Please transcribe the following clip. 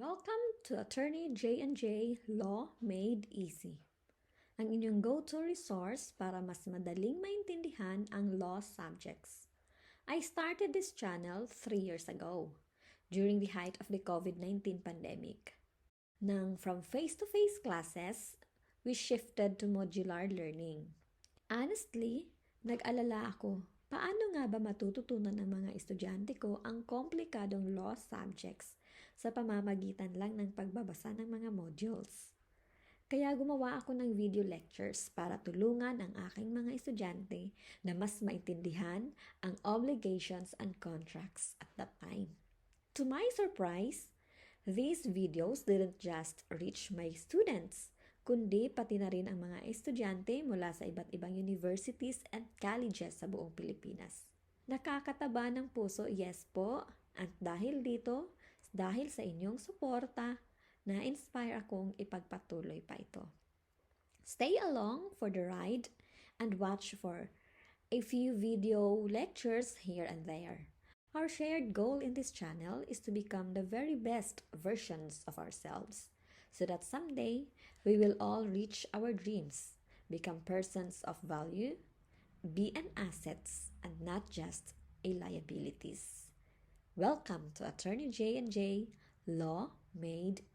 Welcome to Attorney J&J Law Made Easy, ang inyong go-to resource para mas madaling maintindihan ang law subjects. I started this channel 3 years ago, during the height of the COVID-19 pandemic. From face-to-face classes, we shifted to modular learning. Honestly, nag-alala ako, paano nga ba matututunan ng mga estudyante ko ang komplikadong law subjects sa pamamagitan lang ng pagbabasa ng mga modules? Kaya gumawa ako ng video lectures para tulungan ang aking mga estudyante na mas maintindihan ang obligations and contracts at that time. To my surprise, these videos didn't just reach my students, kundi pati na rin ang mga estudyante mula sa iba't ibang universities and colleges sa buong Pilipinas. Nakakataba ng puso, yes po, at dahil dito, dahil sa inyong suporta, na-inspire akong ipagpatuloy pa ito. Stay along for the ride and watch for a few video lectures here and there. Our shared goal in this channel is to become the very best versions of ourselves, so that someday we will all reach our dreams, become persons of value, be an assets, and not just a liabilities. Welcome to Attorney J&J Law Made